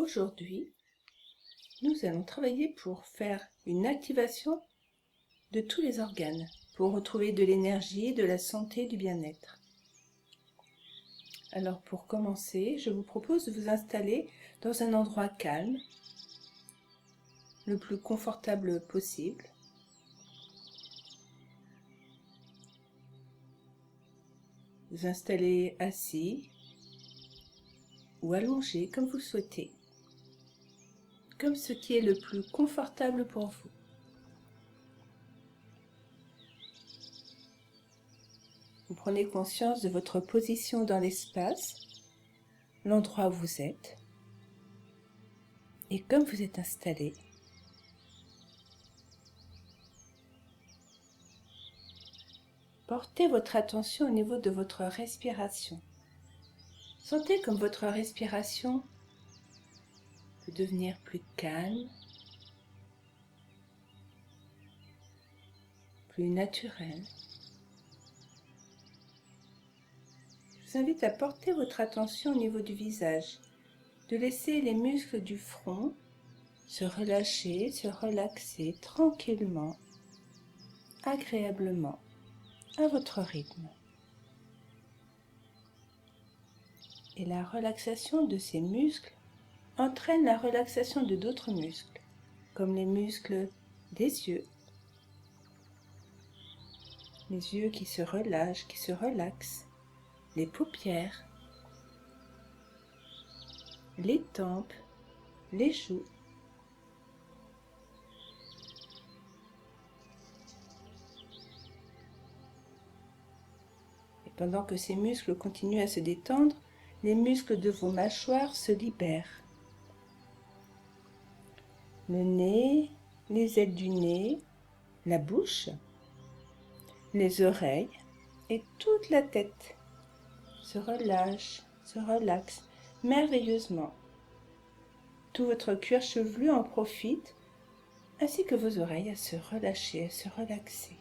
Aujourd'hui, nous allons travailler pour faire une activation de tous les organes, pour retrouver de l'énergie, de la santé, du bien-être. Alors pour commencer, je vous propose de vous installer dans un endroit calme, le plus confortable possible. Vous installer assis ou allongé comme vous le souhaitez, comme ce qui est le plus confortable pour vous. Vous prenez conscience de votre position dans l'espace, l'endroit où vous êtes, et comme vous êtes installé, portez votre attention au niveau de votre respiration. Sentez comme votre respiration peut devenir plus calme, plus naturelle. Je vous invite à porter votre attention au niveau du visage, de laisser les muscles du front se relâcher, se relaxer tranquillement, agréablement, à votre rythme. Et la relaxation de ces muscles entraîne la relaxation de d'autres muscles, comme les muscles des yeux. Les yeux qui se relâchent, qui se relaxent, les paupières, les tempes, les joues. Et pendant que ces muscles continuent à se détendre, les muscles de vos mâchoires se libèrent. Le nez, les ailes du nez, la bouche, les oreilles et toute la tête se relâchent, se relaxent merveilleusement. Tout votre cuir chevelu en profite, ainsi que vos oreilles à se relâcher, à se relaxer.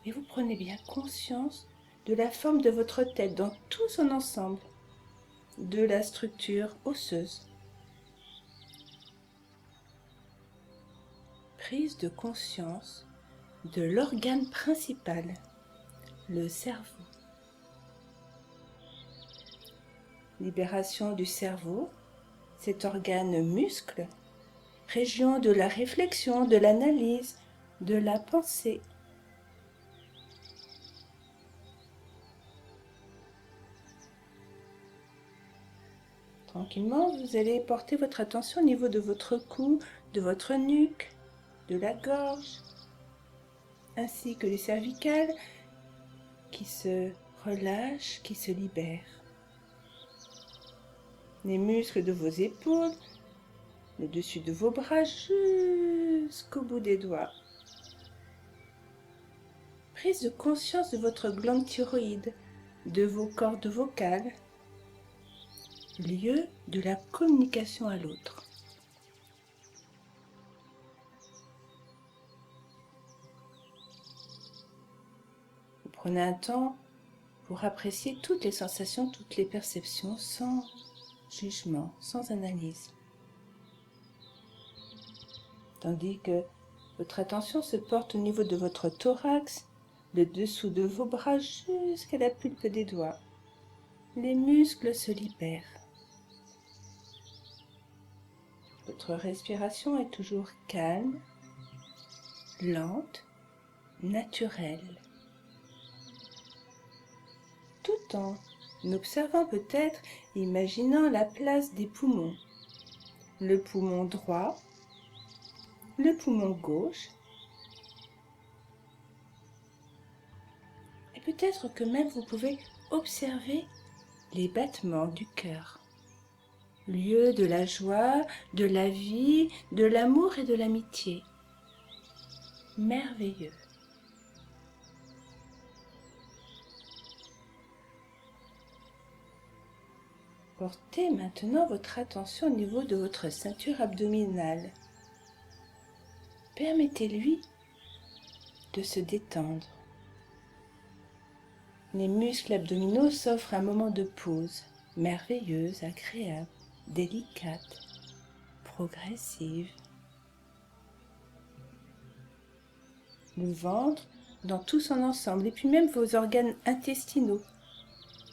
Et vous prenez bien conscience de la forme de votre tête dans tout son ensemble, de la structure osseuse. Prise de conscience de l'organe principal, le cerveau. Libération du cerveau, cet organe muscle, région de la réflexion, de l'analyse, de la pensée. Tranquillement, vous allez porter votre attention au niveau de votre cou, de votre nuque, de la gorge, ainsi que les cervicales qui se relâchent, qui se libèrent. Les muscles de vos épaules, le dessus de vos bras jusqu'au bout des doigts. Prise de conscience de votre glande thyroïde, de vos cordes vocales, lieu de la communication à l'autre. Vous prenez un temps pour apprécier toutes les sensations, toutes les perceptions sans jugement, sans analyse. Tandis que votre attention se porte au niveau de votre thorax, le dessous de vos bras jusqu'à la pulpe des doigts. Les muscles se libèrent. Votre respiration est toujours calme, lente, naturelle. Tout en observant peut-être, imaginant la place des poumons. Le poumon droit, le poumon gauche, et peut-être que même vous pouvez observer les battements du cœur. Lieu de la joie, de la vie, de l'amour et de l'amitié. Merveilleux. Portez maintenant votre attention au niveau de votre ceinture abdominale. Permettez-lui de se détendre. Les muscles abdominaux s'offrent un moment de pause, merveilleuse, agréable. délicate, progressive. Le ventre dans tout son ensemble, et puis même vos organes intestinaux,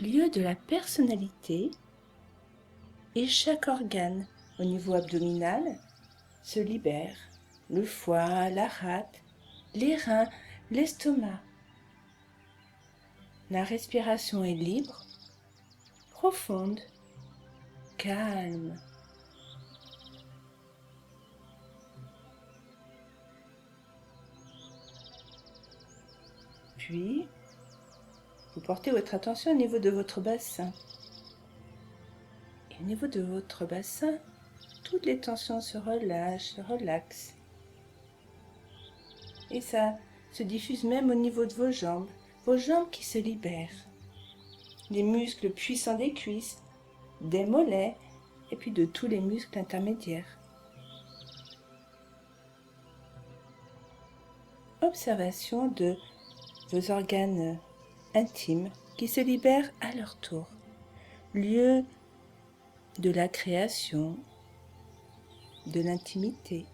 lieu de la personnalité, et chaque organe au niveau abdominal se libère. Le foie, la rate, les reins, l'estomac. La respiration est libre, profonde, calme. Puis, vous portez votre attention au niveau de votre bassin. Et au niveau de votre bassin, toutes les tensions se relâchent, se relaxent. Et ça se diffuse même au niveau de vos jambes qui se libèrent. Les muscles puissants des cuisses, des mollets, et puis de tous les muscles intermédiaires. Observation de vos organes intimes qui se libèrent à leur tour. Lieu de la création, de l'intimité.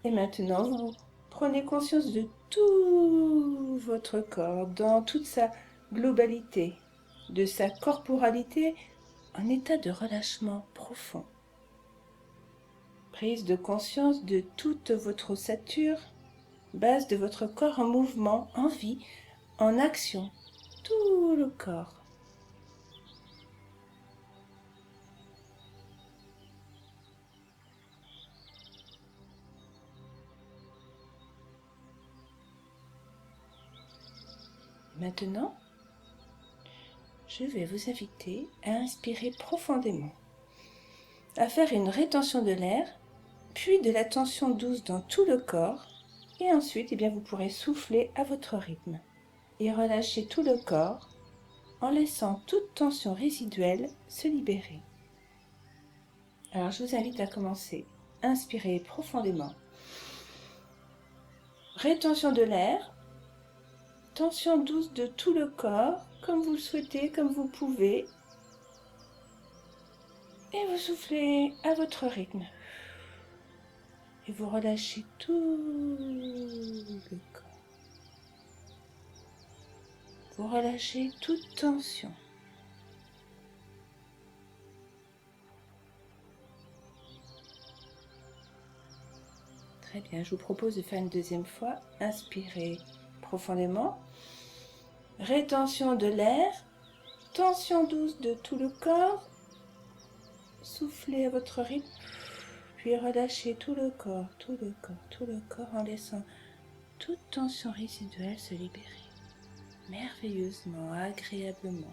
Et maintenant, vous prenez conscience de tout votre corps dans toute sa globalité, de sa corporalité en état de relâchement profond. Prise de conscience de toute votre ossature, base de votre corps en mouvement, en vie, en action, tout le corps. Maintenant, je vais vous inviter à inspirer profondément, à faire une rétention de l'air, puis de la tension douce dans tout le corps, et ensuite vous pourrez souffler à votre rythme et relâcher tout le corps en laissant toute tension résiduelle se libérer. Alors je vous invite à commencer. Inspirez profondément. Rétention de l'air. Tension douce de tout le corps, comme vous le souhaitez, comme vous pouvez. Et vous soufflez à votre rythme. Et vous relâchez tout le corps. Vous relâchez toute tension. Très bien, je vous propose de faire une deuxième fois. Inspirez profondément. Rétention de l'air. Tension douce de tout le corps. Soufflez à votre rythme. Puis relâchez tout le corps en laissant toute tension résiduelle se libérer. Merveilleusement, agréablement.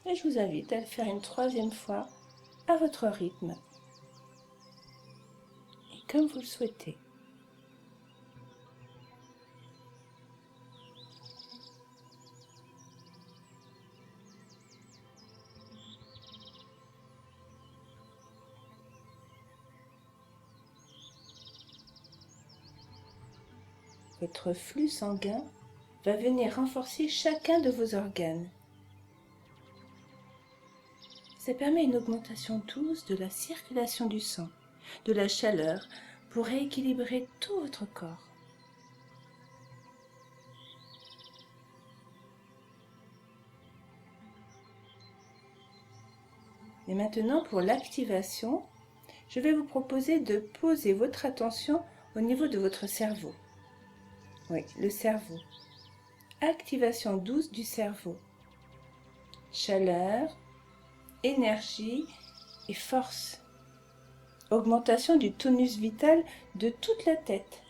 Et je vous invite à le faire une troisième fois à votre rythme et comme vous le souhaitez. Votre flux sanguin va venir renforcer chacun de vos organes. Ça permet une augmentation douce de la circulation du sang, de la chaleur, pour rééquilibrer tout votre corps. Et maintenant, pour l'activation, je vais vous proposer de poser votre attention au niveau de votre cerveau. Oui, le cerveau. Activation douce du cerveau. Chaleur, énergie et force. Augmentation du tonus vital de toute la tête.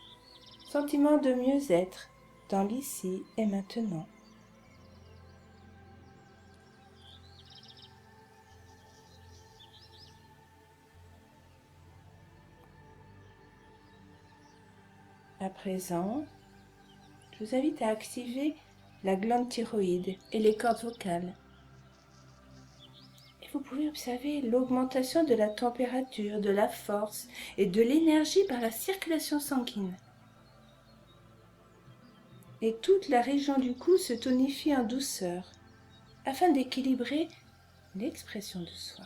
Sentiment de mieux-être dans l'ici et maintenant. À présent, je vous invite à activer la glande thyroïde et les cordes vocales. Et vous pouvez observer l'augmentation de la température, de la force et de l'énergie par la circulation sanguine. et toute la région du cou se tonifie en douceur afin d'équilibrer l'expression de soi.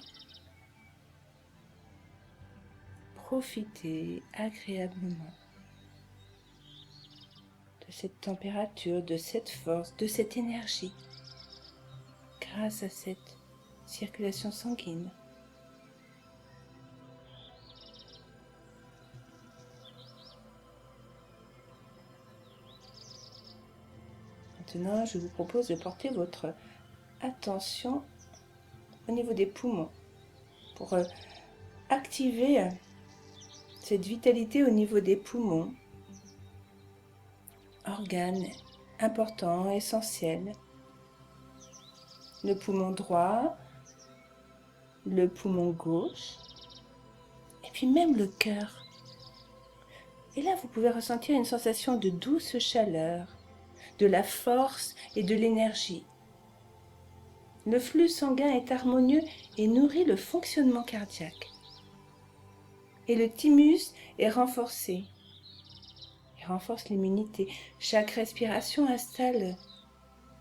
Profitez agréablement de cette température, de cette force, de cette énergie grâce à cette circulation sanguine. Maintenant, je vous propose de porter votre attention au niveau des poumons pour activer cette vitalité au niveau des poumons, organes importants, essentiels. Le poumon droit, le poumon gauche, et puis même le cœur. Et là, vous pouvez ressentir une sensation de douce chaleur, de la force et de l'énergie. Le flux sanguin est harmonieux et nourrit le fonctionnement cardiaque. Et le thymus est renforcé. Il renforce l'immunité. Chaque respiration installe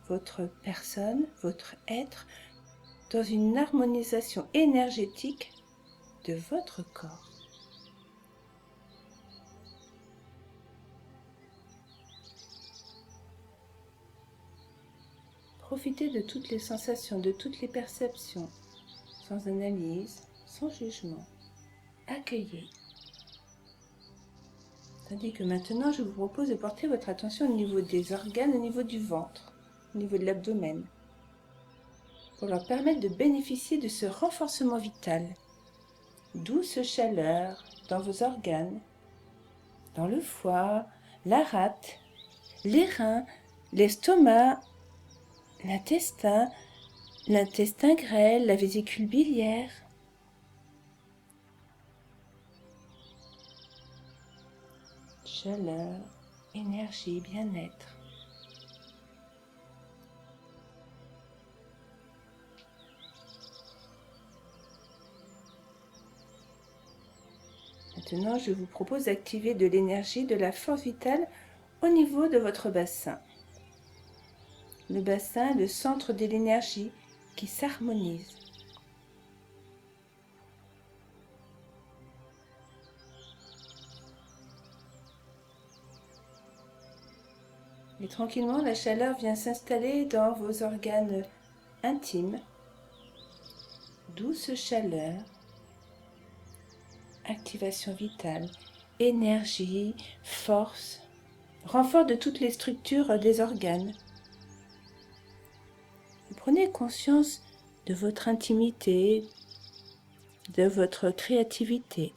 votre personne, votre être, dans une harmonisation énergétique de votre corps. Profitez de toutes les sensations, de toutes les perceptions, sans analyse, sans jugement. Accueillez. Tandis que maintenant, je vous propose de porter votre attention au niveau des organes, au niveau du ventre, au niveau de l'abdomen, pour leur permettre de bénéficier de ce renforcement vital. Douce chaleur dans vos organes, dans le foie, la rate, les reins, l'estomac, l'intestin grêle, la vésicule biliaire. Chaleur, énergie, bien-être. Maintenant, je vous propose d'activer de l'énergie, de la force vitale au niveau de votre bassin. Le bassin, le centre de l'énergie qui s'harmonise. Et tranquillement, la chaleur vient s'installer dans vos organes intimes. Douce chaleur, activation vitale, énergie, force, renfort de toutes les structures des organes. Vous prenez conscience de votre intimité, de votre créativité.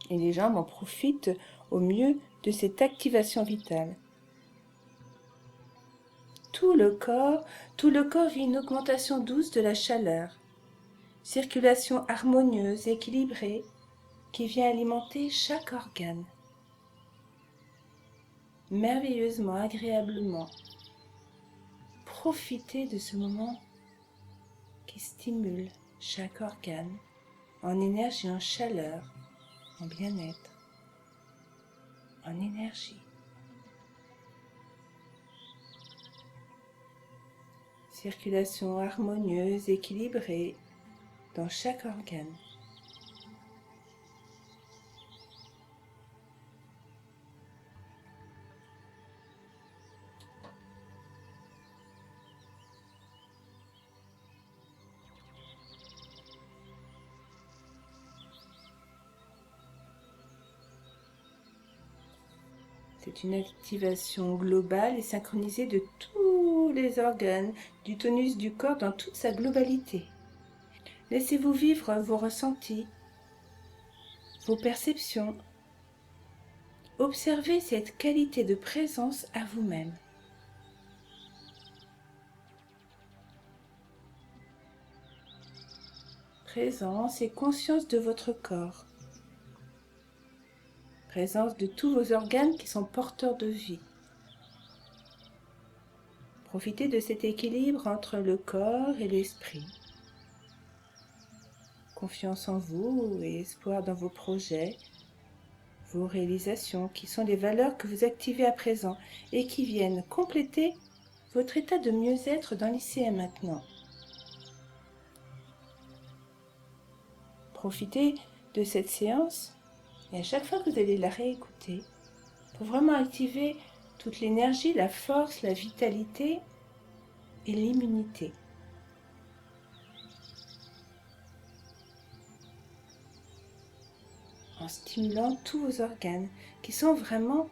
Et les jambes en profitent au mieux de cette activation vitale. Tout le corps vit une augmentation douce de la chaleur, circulation harmonieuse, équilibrée, qui vient alimenter chaque organe. Merveilleusement, agréablement. Profitez de ce moment qui stimule chaque organe en énergie, en chaleur, en bien-être, en énergie. Circulation harmonieuse, équilibrée dans chaque organe. C'est une activation globale et synchronisée de tous les organes du tonus du corps dans toute sa globalité. Laissez-vous vivre vos ressentis, vos perceptions. Observez cette qualité de présence à vous-même. Présence et conscience de votre corps. Présence de tous vos organes qui sont porteurs de vie. Profitez de cet équilibre entre le corps et l'esprit. Confiance en vous et espoir dans vos projets, vos réalisations, qui sont les valeurs que vous activez à présent et qui viennent compléter votre état de mieux-être dans l'ici et maintenant. Profitez de cette séance et à chaque fois que vous allez la réécouter, pour vraiment activer toute l'énergie, la force, la vitalité et l'immunité. En stimulant tous vos organes qui sont vraiment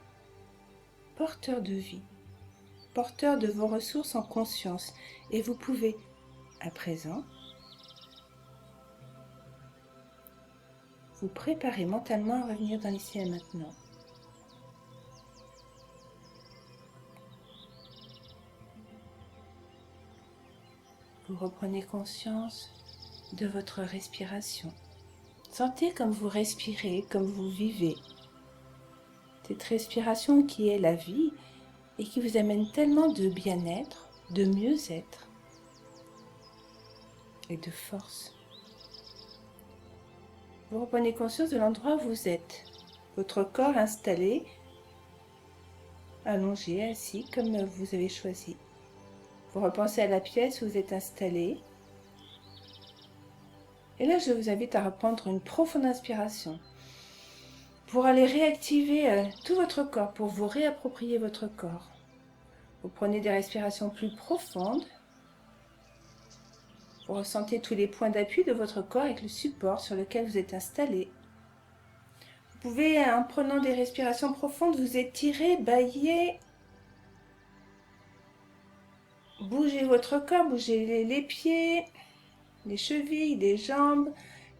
porteurs de vie, porteurs de vos ressources en conscience. Et vous pouvez, à présent, vous préparer mentalement à revenir dans l'ici et maintenant. Vous reprenez conscience de votre respiration. Sentez comme vous respirez, comme vous vivez. Cette respiration qui est la vie et qui vous amène tellement de bien-être, de mieux-être et de force. Vous reprenez conscience de l'endroit où vous êtes, votre corps installé, allongé, assis comme vous avez choisi. Vous repensez à la pièce où vous êtes installé. Et là, je vous invite à reprendre une profonde inspiration pour aller réactiver tout votre corps, pour vous réapproprier votre corps. Vous prenez des respirations plus profondes. Vous ressentez tous les points d'appui de votre corps avec le support sur lequel vous êtes installé. Vous pouvez, en prenant des respirations profondes, vous étirer, bâiller. Bougez votre corps, bougez les pieds, les chevilles, les jambes,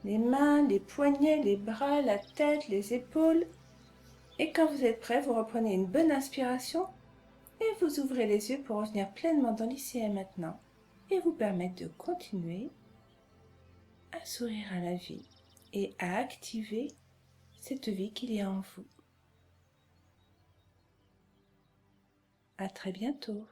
les mains, les poignets, les bras, la tête, les épaules. Et quand vous êtes prêt, vous reprenez une bonne inspiration et vous ouvrez les yeux pour revenir pleinement dans l'ici et maintenant et vous permettre de continuer à sourire à la vie et à activer cette vie qu'il y a en vous. À très bientôt.